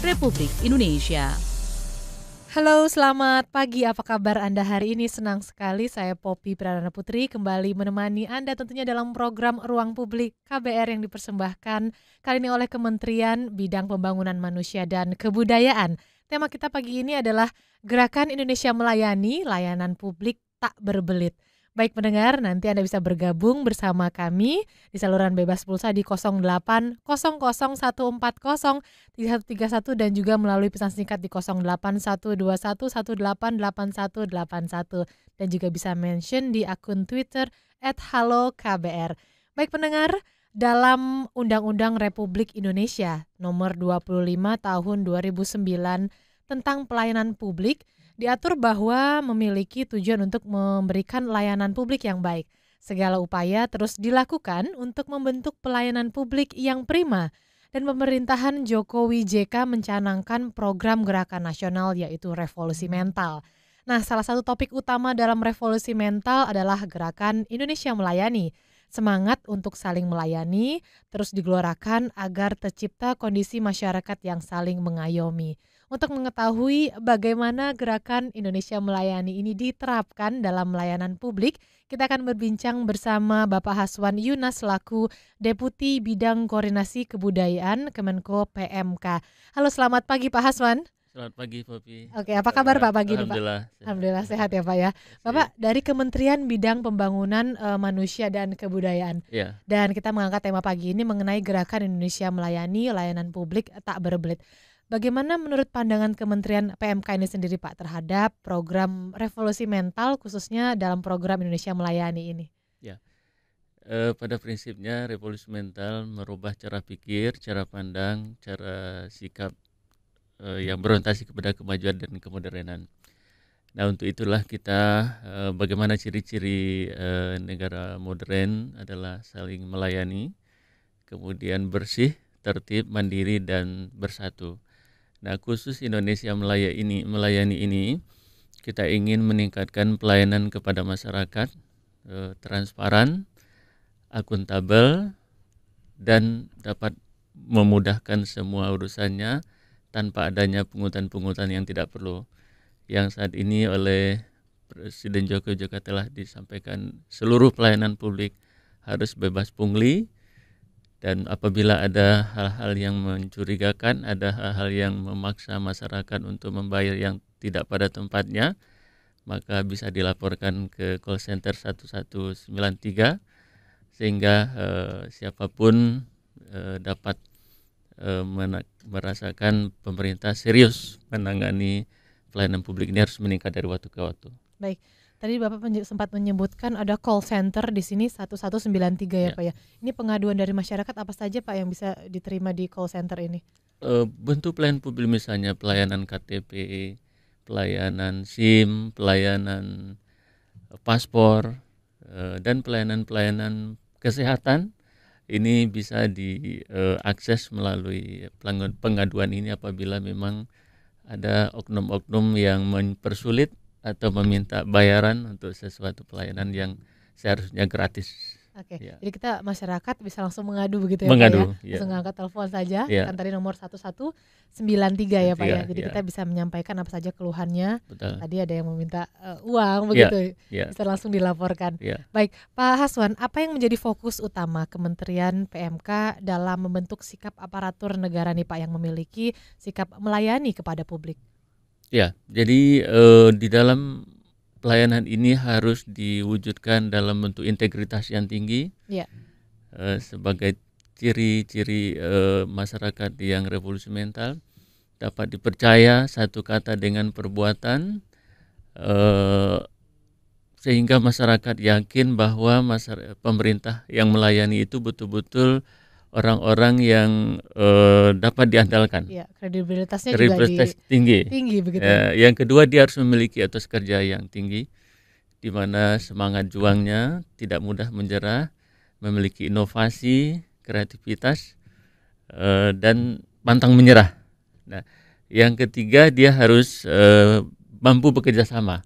Republik Indonesia. Halo, selamat pagi. Apa kabar Anda hari ini? Senang sekali saya Poppy Pradana Putri kembali menemani Anda tentunya dalam program Ruang Publik KBR yang dipersembahkan kali ini oleh Kementerian Bidang Pembangunan Manusia dan Kebudayaan. Tema kita pagi ini adalah Gerakan Indonesia Melayani, Layanan Publik Tak Berbelit. Baik pendengar, nanti Anda bisa bergabung bersama kami di saluran bebas pulsa di 08 00 140 3131 dan juga melalui pesan singkat di 08 121 188181 dan juga bisa mention di akun Twitter @halokbr. Baik pendengar, dalam Undang-Undang Republik Indonesia nomor 25 tahun 2009 tentang pelayanan publik diatur bahwa memiliki tujuan untuk memberikan layanan publik yang baik. Segala upaya terus dilakukan untuk membentuk pelayanan publik yang prima. Dan pemerintahan Jokowi JK mencanangkan program gerakan nasional yaitu revolusi mental. Nah, salah satu topik utama dalam revolusi mental adalah gerakan Indonesia Melayani. Semangat untuk saling melayani terus digelorakan agar tercipta kondisi masyarakat yang saling mengayomi. Untuk mengetahui bagaimana gerakan Indonesia Melayani ini diterapkan dalam layanan publik, kita akan berbincang bersama Bapak Haswan Yunas selaku Deputi Bidang Koordinasi Kebudayaan Kemenko PMK. Halo, selamat pagi Pak Haswan. Selamat pagi, Poppy. Oke, apa kabar Pak pagi ini Pak? Alhamdulillah. Alhamdulillah sehat ya Pak ya. Bapak dari Kementerian Bidang Pembangunan Manusia dan Kebudayaan. Ya. Dan kita mengangkat tema pagi ini mengenai Gerakan Indonesia Melayani, Layanan Publik Tak Berbelit. Bagaimana menurut pandangan Kementerian PMK ini sendiri Pak terhadap program revolusi mental khususnya dalam program Indonesia Melayani ini? Ya, pada prinsipnya revolusi mental merubah cara pikir, cara pandang, cara sikap yang berorientasi kepada kemajuan dan kemodernan. Nah, untuk itulah kita bagaimana ciri-ciri negara modern adalah saling melayani, kemudian bersih, tertib, mandiri, dan bersatu. Nah, khusus Indonesia melayani ini, kita ingin meningkatkan pelayanan kepada masyarakat, transparan, akuntabel, dan dapat memudahkan semua urusannya tanpa adanya pungutan-pungutan yang tidak perlu. Yang saat ini oleh Presiden Joko Widodo telah disampaikan seluruh pelayanan publik harus bebas pungli. Dan apabila ada hal-hal yang mencurigakan, ada hal-hal yang memaksa masyarakat untuk membayar yang tidak pada tempatnya, maka bisa dilaporkan ke call center 1193 sehingga siapapun dapat merasakan pemerintah serius menangani pelayanan publik ini harus meningkat dari waktu ke waktu. Baik. Tadi Bapak sempat menyebutkan ada call center di sini 1193 ya Pak ya. Ini pengaduan dari masyarakat apa saja Pak yang bisa diterima di call center ini? Bentuk pelayanan publik misalnya pelayanan KTP, pelayanan SIM, pelayanan paspor, dan pelayanan-pelayanan kesehatan ini bisa diakses melalui pengaduan ini apabila memang ada oknum-oknum yang mempersulit atau meminta bayaran untuk sesuatu pelayanan yang seharusnya gratis. Oke, Ya. jadi kita masyarakat bisa langsung mengadu begitu ya Mengadu, Pak ya? Langsung angkat telepon saja, Ya. kan tadi nomor 1193 ya Pak ya. Jadi Ya. kita bisa menyampaikan apa saja keluhannya. Betul. Tadi ada yang meminta uang begitu, Ya. bisa langsung dilaporkan. Ya. Baik, Pak Haswan, apa yang menjadi fokus utama Kementerian PMK dalam membentuk sikap aparatur negara nih Pak yang memiliki sikap melayani kepada publik? Ya, jadi di dalam pelayanan ini harus diwujudkan dalam bentuk integritas yang tinggi. Ya. Sebagai ciri-ciri masyarakat yang revolusi mental dapat dipercaya satu kata dengan perbuatan, sehingga masyarakat yakin bahwa pemerintah yang melayani itu betul-betul orang-orang yang dapat diandalkan. Ya, kredibilitasnya Kredibilitas juga tinggi begitu. Yang kedua, dia harus memiliki etos kerja yang tinggi, di mana semangat juangnya tidak mudah menyerah, memiliki inovasi, kreativitas, dan pantang menyerah. Nah, yang ketiga, dia harus mampu bekerja sama,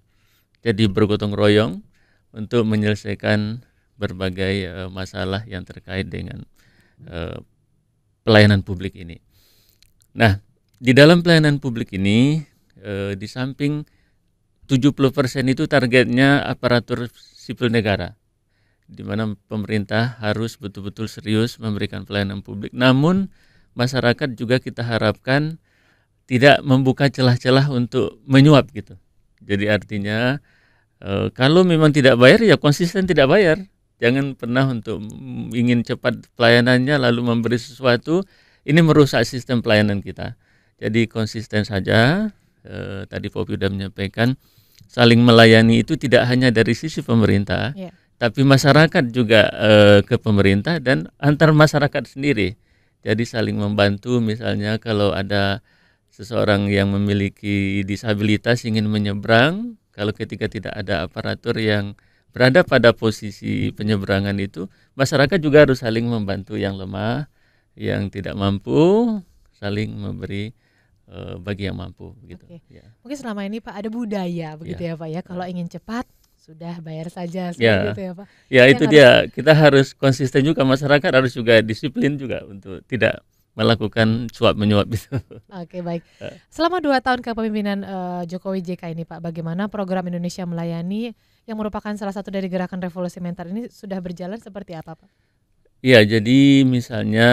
jadi bergotong royong untuk menyelesaikan berbagai masalah yang terkait dengan pelayanan publik ini. Nah, di dalam pelayanan publik ini di samping 70% itu targetnya aparatur sipil negara, di mana pemerintah harus betul-betul serius memberikan pelayanan publik. Namun masyarakat juga kita harapkan tidak membuka celah-celah untuk menyuap gitu. Jadi artinya kalau memang tidak bayar ya konsisten tidak bayar. Jangan pernah untuk ingin cepat pelayanannya lalu memberi sesuatu, ini merusak sistem pelayanan kita. Jadi konsisten saja. Tadi Popi sudah menyampaikan saling melayani itu tidak hanya dari sisi pemerintah, tapi masyarakat juga ke pemerintah dan antar masyarakat sendiri. Jadi saling membantu, misalnya kalau ada seseorang yang memiliki disabilitas ingin menyeberang, kalau ketika tidak ada aparatur yang berada pada posisi penyeberangan itu, masyarakat juga harus saling membantu yang lemah, yang tidak mampu, saling memberi bagi yang mampu gitu. Ya. Mungkin selama ini Pak ada budaya begitu ya Pak ya, kalau ingin cepat sudah bayar saja gitu ya Pak. Ya itu dia, kita harus konsisten juga, masyarakat harus juga disiplin juga untuk tidak melakukan suap menyuap itu. Oke, baik. Selama 2 tahun kepemimpinan Jokowi JK ini Pak, bagaimana program Indonesia Melayani yang merupakan salah satu dari gerakan revolusi mental ini sudah berjalan seperti apa Pak? Ya, jadi misalnya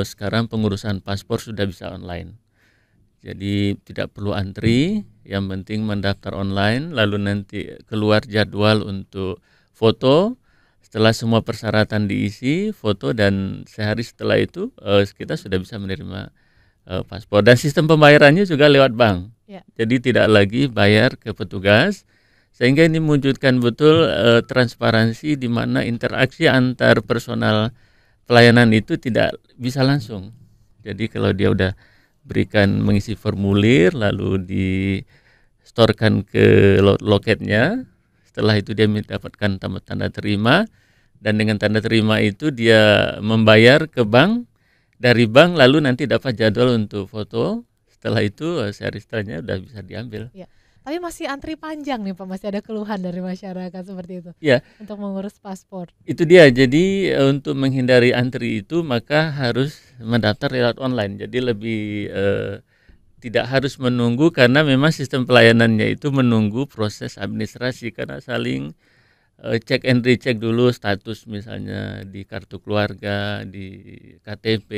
sekarang pengurusan paspor sudah bisa online. Jadi tidak perlu antri, yang penting mendaftar online, lalu nanti keluar jadwal untuk foto. Setelah semua persyaratan diisi, foto, dan sehari setelah itu kita sudah bisa menerima paspor. Dan sistem pembayarannya juga lewat bank. Jadi tidak lagi bayar ke petugas, sehingga ini mewujudkan betul transparansi di mana interaksi antar personal pelayanan itu tidak bisa langsung. Jadi kalau dia udah berikan mengisi formulir lalu di-storekan ke loketnya, setelah itu dia mendapatkan tanda terima, dan dengan tanda terima itu dia membayar ke bank, dari bank lalu nanti dapat jadwal untuk foto, setelah itu sehari setelahnya udah bisa diambil. Ya. Tapi masih antri panjang nih Pak, masih ada keluhan dari masyarakat seperti itu untuk mengurus paspor. Itu dia, jadi untuk menghindari antri itu maka harus mendaftar lewat online, jadi lebih tidak harus menunggu, karena memang sistem pelayanannya itu menunggu proses administrasi, karena saling cek and recheck dulu status misalnya di kartu keluarga, di KTP,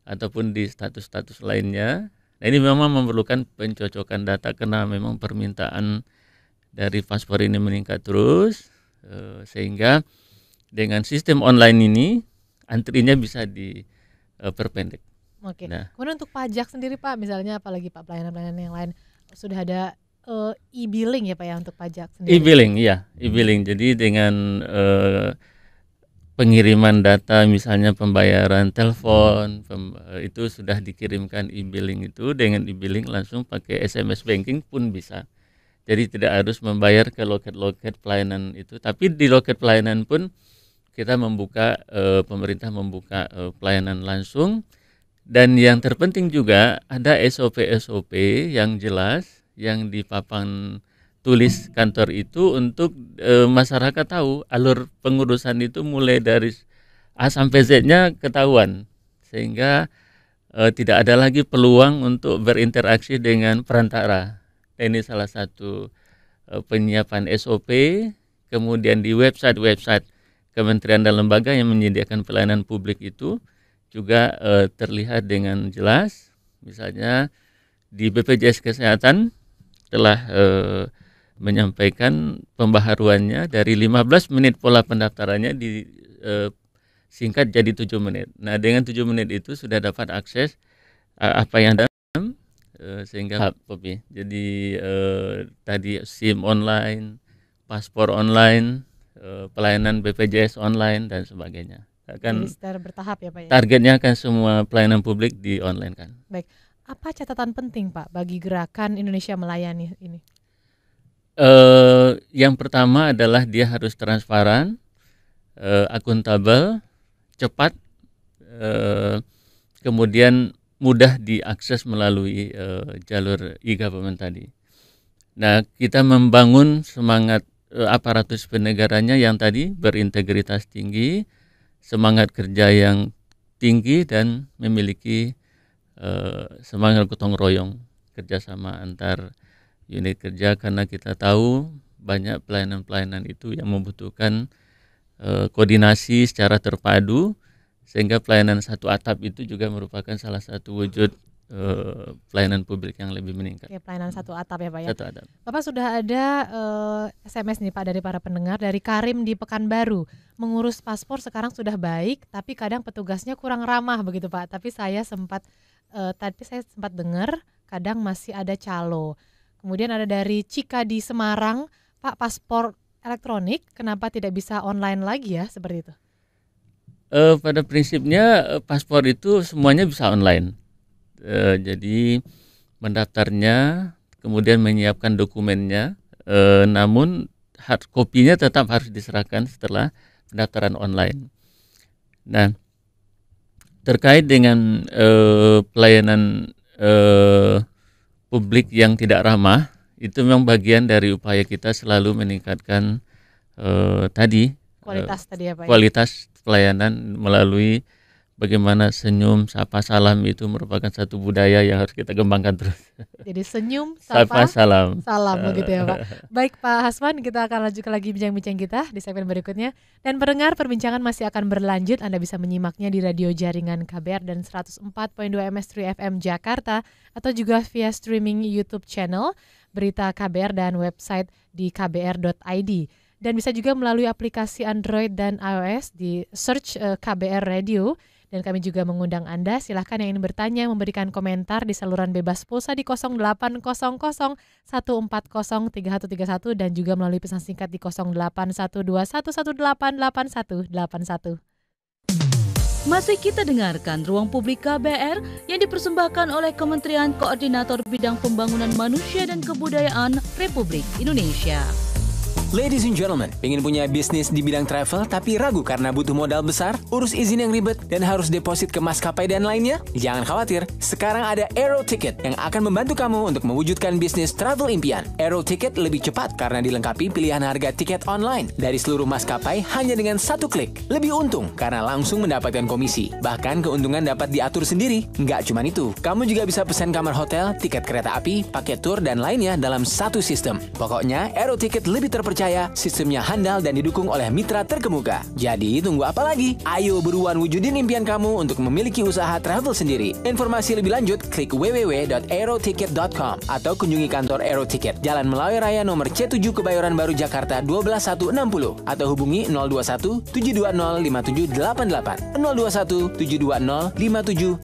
ataupun di status-status lainnya. Nah ini memang memerlukan pencocokan data karena memang permintaan dari paspor ini meningkat terus, sehingga dengan sistem online ini antrinya bisa diperpendek. Oke. Nah, kemudian untuk pajak sendiri Pak, misalnya apalagi Pak pelayanan-pelayanan yang lain sudah ada e-billing ya Pak ya untuk pajak sendiri? E-billing. Jadi dengan pengiriman data misalnya pembayaran telepon itu sudah dikirimkan e-billing, itu dengan e-billing langsung pakai SMS banking pun bisa. Jadi tidak harus membayar ke loket-loket pelayanan itu, tapi di loket pelayanan pun kita membuka, pemerintah membuka pelayanan langsung. Dan yang terpenting juga ada SOP-SOP yang jelas yang dipapan tulis kantor itu untuk masyarakat tahu alur pengurusan itu mulai dari A sampai Z-nya ketahuan, sehingga tidak ada lagi peluang untuk berinteraksi dengan perantara. Ini salah satu penyiapan SOP. Kemudian di website kementerian dan lembaga yang menyediakan pelayanan publik itu juga terlihat dengan jelas. Misalnya di BPJS Kesehatan telah menyampaikan pembaharuannya dari 15 menit pola pendaftarannya disingkat jadi 7 menit. Nah dengan 7 menit itu sudah dapat akses apa yang ada, sehingga Popi. Jadi tadi SIM online, paspor online, pelayanan BPJS online dan sebagainya. Jadi secara bertahap ya Pak ya? Targetnya akan semua pelayanan publik di online kan. Baik, apa catatan penting Pak bagi gerakan Indonesia Melayani ini? Yang pertama adalah dia harus transparan, akuntabel, cepat, kemudian mudah diakses melalui jalur e-government tadi. Nah, kita membangun semangat aparatus penegaranya yang tadi berintegritas tinggi, semangat kerja yang tinggi, dan memiliki semangat gotong royong, kerjasama antar unit kerja, karena kita tahu banyak pelayanan-pelayanan itu yang membutuhkan koordinasi secara terpadu, sehingga pelayanan satu atap itu juga merupakan salah satu wujud pelayanan publik yang lebih meningkat. Oke, pelayanan satu atap ya Pak ya. Satu atap. Bapak sudah ada SMS nih Pak dari para pendengar, dari Karim di Pekanbaru. Mengurus paspor sekarang sudah baik, tapi kadang petugasnya kurang ramah begitu Pak. Tapi saya sempat dengar kadang masih ada calo. Kemudian ada dari Cika di Semarang, Pak, paspor elektronik kenapa tidak bisa online lagi ya seperti itu? Pada prinsipnya paspor itu semuanya bisa online. Jadi mendaftarnya, kemudian menyiapkan dokumennya, namun hard kopinya tetap harus diserahkan setelah pendaftaran online. Nah, terkait dengan pelayanan publik yang tidak ramah, itu memang bagian dari upaya kita selalu meningkatkan kualitas tadi ya Pak. Kualitas pelayanan melalui bagaimana senyum, sapa, salam itu merupakan satu budaya yang harus kita kembangkan terus. Jadi senyum, sapa, salam begitu ya Pak. Baik Pak Hasman, kita akan lanjutkan lagi bincang-bincang kita di segmen berikutnya. Dan pendengar, perbincangan masih akan berlanjut. Anda bisa menyimaknya di radio jaringan KBR dan 104.2 MS3 FM Jakarta, atau juga via streaming YouTube channel Berita KBR dan website di kbr.id. Dan bisa juga melalui aplikasi Android dan iOS di search KBR Radio. Dan kami juga mengundang Anda, silahkan yang ingin bertanya, memberikan komentar di saluran bebas pulsa di 0800 140 3131 dan juga melalui pesan singkat di 0812 118 8181. Masih kita dengarkan Ruang Publik KBR yang dipersembahkan oleh Kementerian Koordinator Bidang Pembangunan Manusia dan Kebudayaan Republik Indonesia. Ladies and gentlemen, pengen punya bisnis di bidang travel tapi ragu karena butuh modal besar, urus izin yang ribet, dan harus deposit ke maskapai dan lainnya? Jangan khawatir, sekarang ada Aero Ticket yang akan membantu kamu untuk mewujudkan bisnis travel impian. Aero Ticket lebih cepat karena dilengkapi pilihan harga tiket online dari seluruh maskapai hanya dengan satu klik. Lebih untung karena langsung mendapatkan komisi. Bahkan keuntungan dapat diatur sendiri. Nggak cuma itu, kamu juga bisa pesan kamar hotel, tiket kereta api, paket tour, dan lainnya dalam satu sistem. Pokoknya, Aero Ticket lebih terpercaya, sistemnya handal dan didukung oleh mitra terkemuka. Jadi tunggu apa lagi? Ayo buruan wujudin impian kamu untuk memiliki usaha travel sendiri. Informasi lebih lanjut klik www.aeroticket.com atau kunjungi kantor Aero Ticket, Jalan Melawi Raya nomor C7 Kebayoran Baru Jakarta 12160 atau hubungi 021 720 5788 021 720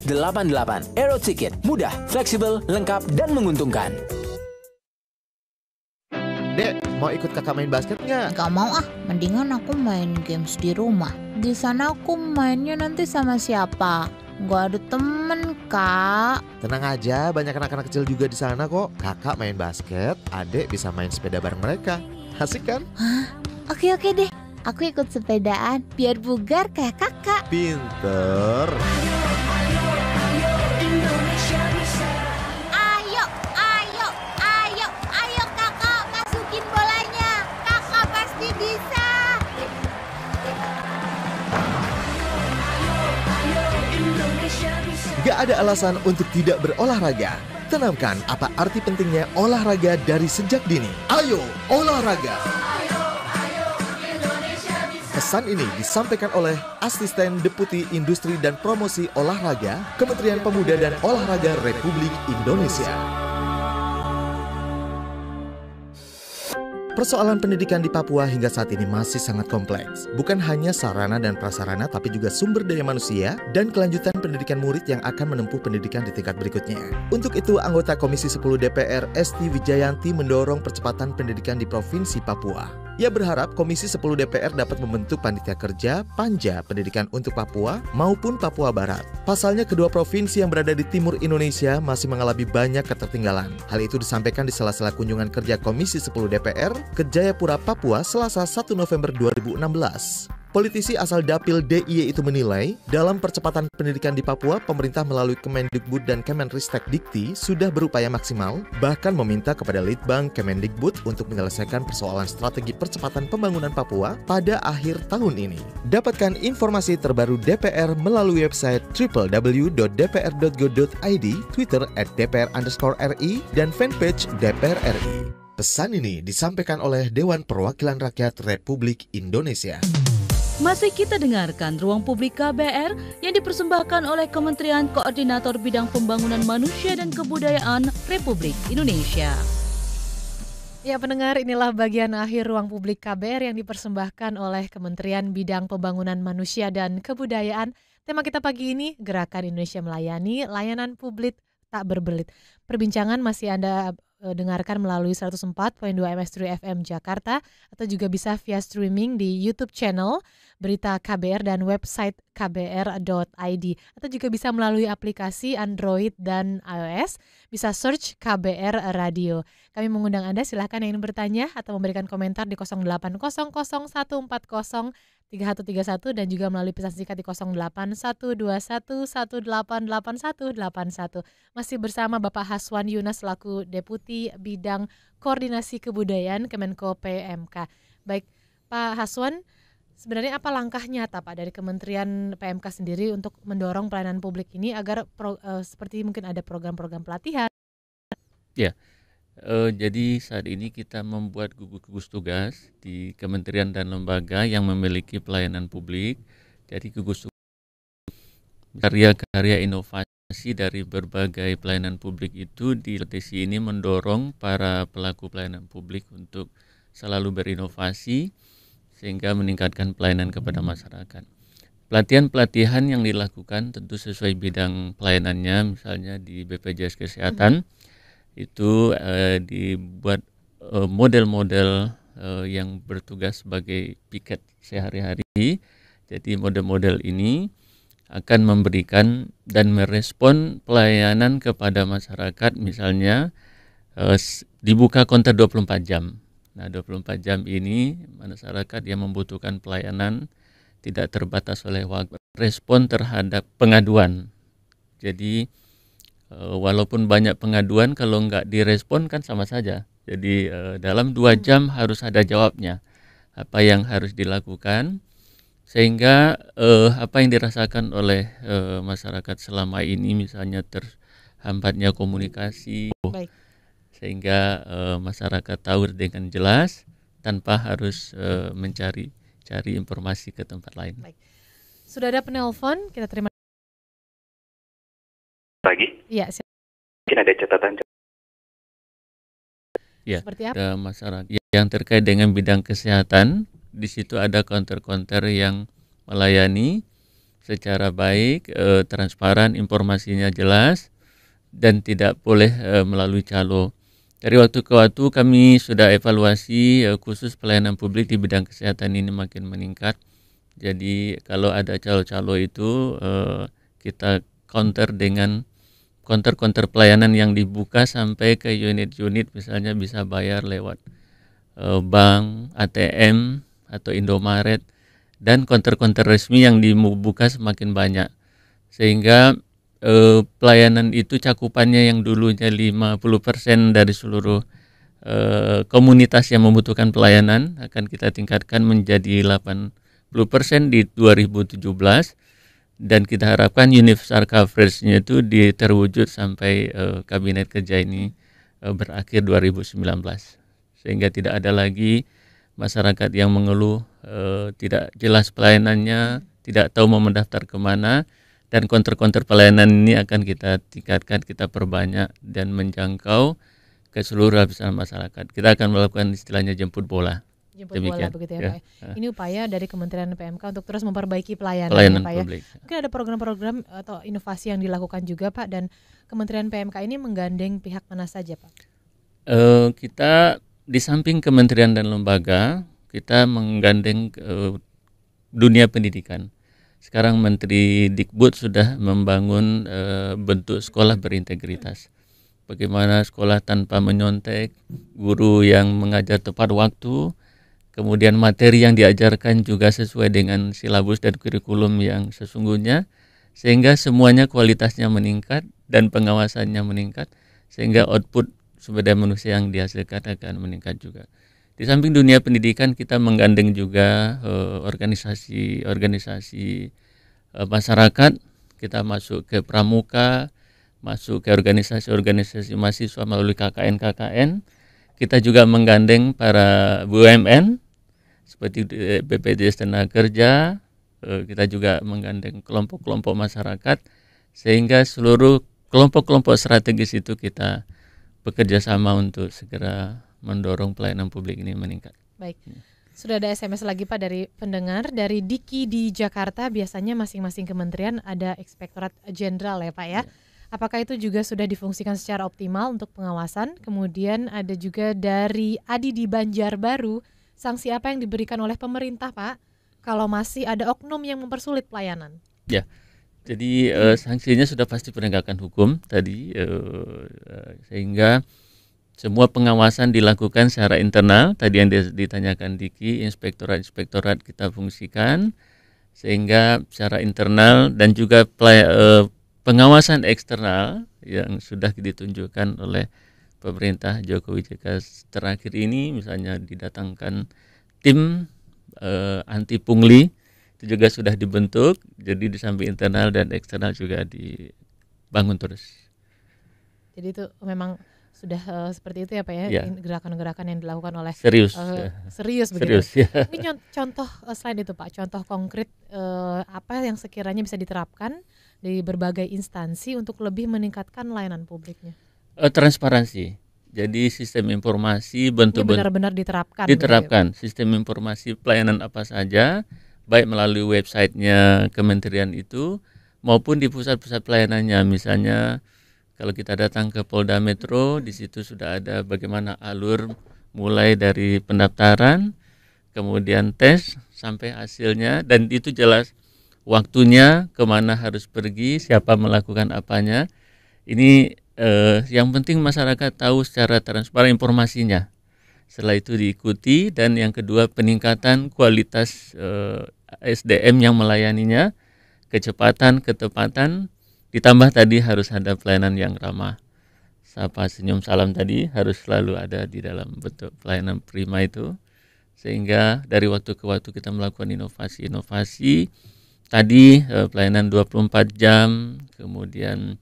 5788. Aero Ticket, mudah, fleksibel, lengkap, dan menguntungkan. Dek, mau ikut kakak main basket nggak? Gak mau ah, mendingan aku main games di rumah. Di sana aku mainnya nanti sama siapa? Gak ada temen, Kak. Tenang aja, banyak anak-anak kecil juga di sana kok. Kakak main basket, adek bisa main sepeda bareng mereka. Asik kan? Hah? Oke deh, aku ikut sepedaan biar bugar kayak kakak. Pinter. Ayo kakak, masukin bolanya. Kakak pasti bisa. Gak ada alasan untuk tidak berolahraga. Tanamkan apa arti pentingnya olahraga dari sejak dini. Ayo olahraga. Pesan ini disampaikan oleh Asisten Deputi Industri dan Promosi Olahraga, Kementerian Pemuda dan Olahraga Republik Indonesia. Persoalan pendidikan di Papua hingga saat ini masih sangat kompleks. Bukan hanya sarana dan prasarana, tapi juga sumber daya manusia dan kelanjutan pendidikan murid yang akan menempuh pendidikan di tingkat berikutnya. Untuk itu, anggota Komisi 10 DPR Esti Wijayanti mendorong percepatan pendidikan di Provinsi Papua. Ia berharap Komisi 10 DPR dapat membentuk panitia kerja Panja Pendidikan untuk Papua maupun Papua Barat. Pasalnya, kedua provinsi yang berada di timur Indonesia masih mengalami banyak ketertinggalan. Hal itu disampaikan di sela-sela kunjungan kerja Komisi 10 DPR ke Jayapura, Papua, Selasa 1 November 2016. Politisi asal Dapil DIY itu menilai, dalam percepatan pendidikan di Papua, pemerintah melalui Kemendikbud dan Kemenristek Dikti sudah berupaya maksimal, bahkan meminta kepada Litbang Kemendikbud untuk menyelesaikan persoalan strategi percepatan pembangunan Papua pada akhir tahun ini. Dapatkan informasi terbaru DPR melalui website www.dpr.go.id, Twitter @dpr_RI, dan fanpage DPR RI. Pesan ini disampaikan oleh Dewan Perwakilan Rakyat Republik Indonesia. Masih kita dengarkan Ruang Publik KBR yang dipersembahkan oleh Kementerian Koordinator Bidang Pembangunan Manusia dan Kebudayaan Republik Indonesia. Ya pendengar, inilah bagian akhir Ruang Publik KBR yang dipersembahkan oleh Kementerian Bidang Pembangunan Manusia dan Kebudayaan. Tema kita pagi ini, Gerakan Indonesia Melayani, Layanan Publik Tak Berbelit. Perbincangan masih Anda dengarkan melalui 104.2 MS3 FM Jakarta atau juga bisa via streaming di YouTube channel Berita KBR dan website kbr.id atau juga bisa melalui aplikasi Android dan iOS, bisa search KBR Radio. Kami mengundang Anda, silakan yang ingin bertanya atau memberikan komentar di 080014033131 dan juga melalui pesan singkat di 081211888181. Masih bersama Bapak Haswan Yunas selaku Deputi Bidang Koordinasi Kebudayaan Kemenko PMK. Baik, Pak Haswan, sebenarnya apa langkah nyata Pak dari Kementerian PMK sendiri untuk mendorong pelayanan publik ini agar seperti mungkin ada program-program pelatihan? Ya, jadi saat ini kita membuat gugus tugas di kementerian dan lembaga yang memiliki pelayanan publik. Jadi gugus tugas karya-karya inovasi dari berbagai pelayanan publik itu di LTC ini mendorong para pelaku pelayanan publik untuk selalu berinovasi sehingga meningkatkan pelayanan kepada masyarakat. Pelatihan-pelatihan yang dilakukan tentu sesuai bidang pelayanannya, misalnya di BPJS Kesehatan itu dibuat model-model yang bertugas sebagai piket sehari-hari. Jadi model-model ini akan memberikan dan merespon pelayanan kepada masyarakat, misalnya dibuka counter 24 jam. Nah, 24 jam ini masyarakat yang membutuhkan pelayanan tidak terbatas oleh waktu, respon terhadap pengaduan. Jadi walaupun banyak pengaduan, kalau nggak direspon kan sama saja. Jadi dalam 2 jam harus ada jawabnya, apa yang harus dilakukan, sehingga apa yang dirasakan oleh masyarakat selama ini, misalnya terhambatnya komunikasi, sehingga masyarakat tahu dengan jelas tanpa harus mencari informasi ke tempat lain. Baik. Sudah ada penelpon, kita terima. Pagi. Iya. Mungkin ada catatan. Ya, seperti apa? Ada masyarakat yang terkait dengan bidang kesehatan. Di situ ada counter-counter yang melayani secara baik, transparan, informasinya jelas, dan tidak boleh melalui calo. Dari waktu ke waktu kami sudah evaluasi khusus pelayanan publik di bidang kesehatan ini makin meningkat. Jadi kalau ada calo-calo itu kita counter dengan counter pelayanan yang dibuka sampai ke unit-unit, misalnya bisa bayar lewat bank, ATM atau Indomaret, dan counter resmi yang dibuka semakin banyak, sehingga pelayanan itu cakupannya yang dulunya 50% dari seluruh komunitas yang membutuhkan pelayanan akan kita tingkatkan menjadi 80% di 2017, dan kita harapkan universal coverage-nya itu terwujud sampai kabinet kerja ini berakhir 2019, sehingga tidak ada lagi masyarakat yang mengeluh tidak jelas pelayanannya, tidak tahu mau mendaftar kemana. Dan counter pelayanan ini akan kita tingkatkan, kita perbanyak dan menjangkau ke seluruh lapisan masyarakat. Kita akan melakukan istilahnya jemput bola. Jemput bola begitu ya, Pak. Ini upaya dari Kementerian PMK untuk terus memperbaiki pelayanan ya, Pak, publik. Ya. Mungkin ada program-program atau inovasi yang dilakukan juga, Pak, dan Kementerian PMK ini menggandeng pihak mana saja, Pak? Kita di samping kementerian dan lembaga, kita menggandeng dunia pendidikan. Sekarang Menteri Dikbud sudah membangun bentuk sekolah berintegritas. Bagaimana sekolah tanpa menyontek, guru yang mengajar tepat waktu, kemudian materi yang diajarkan juga sesuai dengan silabus dan kurikulum yang sesungguhnya, sehingga semuanya kualitasnya meningkat dan pengawasannya meningkat, sehingga output sumber daya manusia yang dihasilkan akan meningkat juga. Di samping dunia pendidikan, kita menggandeng juga organisasi-organisasi masyarakat. Kita masuk ke pramuka, masuk ke organisasi-organisasi mahasiswa melalui KKN. Kita juga menggandeng para BUMN seperti BPJS Tenaga Kerja. Kita juga menggandeng kelompok-kelompok masyarakat, sehingga seluruh kelompok-kelompok strategis itu kita bekerja sama untuk segera mendorong pelayanan publik ini meningkat. Baik, sudah ada SMS lagi Pak dari pendengar, dari Diki di Jakarta. Biasanya masing-masing kementerian ada Inspektorat Jenderal ya Pak ya. Apakah itu juga sudah difungsikan secara optimal untuk pengawasan? Kemudian ada juga dari Adi di Banjarbaru, sanksi apa yang diberikan oleh pemerintah Pak kalau masih ada oknum yang mempersulit pelayanan? Ya, jadi sanksinya sudah pasti penegakan hukum tadi, sehingga semua pengawasan dilakukan secara internal. Tadi yang ditanyakan Diki, inspektorat kita fungsikan, sehingga secara internal dan juga pengawasan eksternal yang sudah ditunjukkan oleh pemerintah Jokowi JK terakhir ini, misalnya didatangkan tim anti pungli, itu juga sudah dibentuk. Jadi di samping internal dan eksternal juga dibangun terus. Jadi itu memang sudah seperti itu ya Pak ya, gerakan-gerakan yang dilakukan oleh serius begitu. Ya. Ini contoh selain itu Pak, contoh konkret apa yang sekiranya bisa diterapkan di berbagai instansi untuk lebih meningkatkan layanan publiknya? Transparansi. Jadi sistem informasi bentuk-bentuk benar-benar diterapkan. Diterapkan sistem informasi pelayanan apa saja, baik melalui websitenya kementerian itu maupun di pusat-pusat pelayanannya. Misalnya kalau kita datang ke Polda Metro, di situ sudah ada bagaimana alur mulai dari pendaftaran, kemudian tes sampai hasilnya, dan itu jelas waktunya, kemana harus pergi, siapa melakukan apanya. Ini yang penting masyarakat tahu secara transparan informasinya. Setelah itu diikuti, dan yang kedua peningkatan kualitas SDM yang melayaninya, kecepatan, ketepatan. Ditambah tadi harus ada pelayanan yang ramah. Sapa, senyum, salam tadi harus selalu ada di dalam bentuk pelayanan prima itu. Sehingga dari waktu ke waktu kita melakukan inovasi-inovasi. Tadi pelayanan 24 jam, kemudian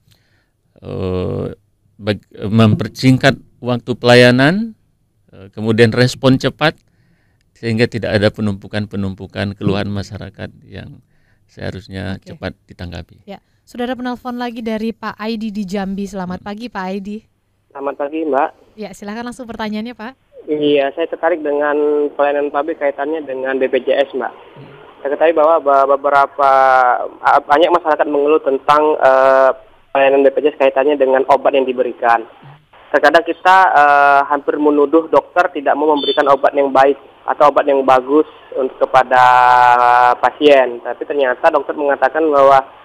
mempersingkat waktu pelayanan, kemudian respon cepat, sehingga tidak ada penumpukan keluhan masyarakat yang seharusnya cepat ditanggapi. Ya. Sudah ada penelpon lagi dari Pak Aidi di Jambi. Selamat pagi Pak Aidi. Selamat pagi Mbak. Ya, silakan langsung pertanyaannya Pak. Iya, saya tertarik dengan pelayanan publik kaitannya dengan BPJS Mbak. Saya ketahui bahwa banyak masyarakat mengeluh tentang pelayanan BPJS kaitannya dengan obat yang diberikan. Terkadang kita hampir menuduh dokter tidak mau memberikan obat yang baik atau obat yang bagus kepada pasien. Tapi ternyata dokter mengatakan bahwa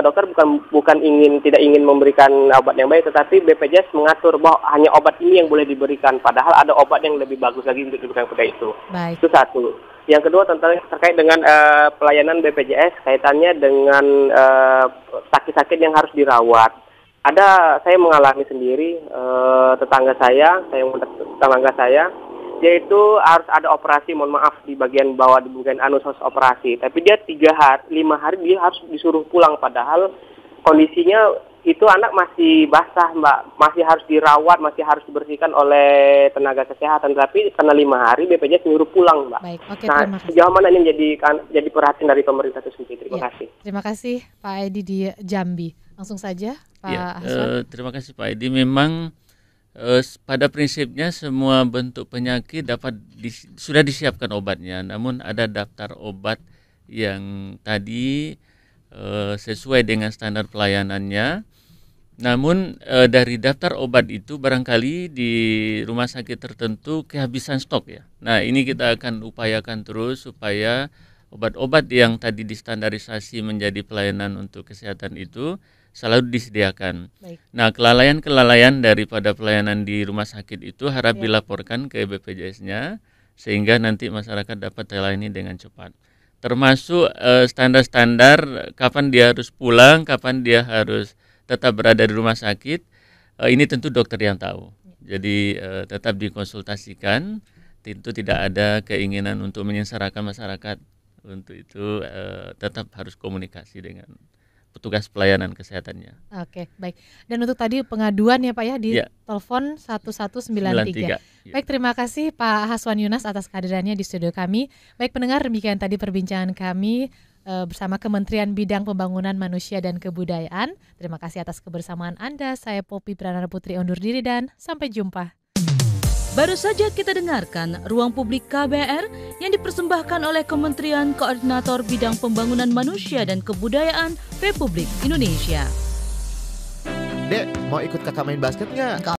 dokter tidak ingin memberikan obat yang baik, tetapi BPJS mengatur bahwa hanya obat ini yang boleh diberikan, padahal ada obat yang lebih bagus lagi untuk diberikan kepada itu. Baik. Itu satu. Yang kedua terkait dengan pelayanan BPJS kaitannya dengan sakit-sakit yang harus dirawat. Saya mengalami sendiri tetangga saya yaitu harus ada operasi, mohon maaf, di bagian bawah, di bagian anus harus operasi. Tapi dia 5 hari dia harus disuruh pulang, padahal kondisinya itu anak masih basah Mbak, masih harus dirawat, masih harus dibersihkan oleh tenaga kesehatan. Tapi karena 5 hari BPJS nyuruh pulang Mbak. Baik, oke, nah, terima kasih. sejauh mana ini jadi perhatian dari pemerintah itu sendiri? Terima kasih. Terima kasih Pak Aidi di Jambi. Langsung saja Pak Hasan. Terima kasih Pak Aidi. Memang pada prinsipnya semua bentuk penyakit sudah disiapkan obatnya, namun ada daftar obat yang tadi sesuai dengan standar pelayanannya. Namun dari daftar obat itu barangkali di rumah sakit tertentu kehabisan stok ya. Nah, ini kita akan upayakan terus supaya obat-obat yang tadi distandarisasi menjadi pelayanan untuk kesehatan itu selalu disediakan. Baik. Nah, kelalaian daripada pelayanan di rumah sakit itu harap dilaporkan ke BPJS-nya, sehingga nanti masyarakat dapat terlayani dengan cepat. Termasuk standar-standar kapan dia harus pulang, kapan dia harus tetap berada di rumah sakit, ini tentu dokter yang tahu. Jadi tetap dikonsultasikan, tentu tidak ada keinginan untuk menyengsarakan masyarakat. Untuk itu tetap harus komunikasi dengan petugas pelayanan kesehatannya. Oke, baik. Dan untuk tadi pengaduan ya Pak ya di telepon 1193. Baik, terima kasih Pak Haswan Yunas atas kehadirannya di studio kami. Baik pendengar, demikian tadi perbincangan kami bersama Kementerian Bidang Pembangunan Manusia dan Kebudayaan. Terima kasih atas kebersamaan Anda. Saya Poppy Pranana Putri undur diri dan sampai jumpa. Baru saja kita dengarkan Ruang Publik KBR yang dipersembahkan oleh Kementerian Koordinator Bidang Pembangunan Manusia dan Kebudayaan Republik Indonesia. Dek, mau ikut kakak main basket nggak?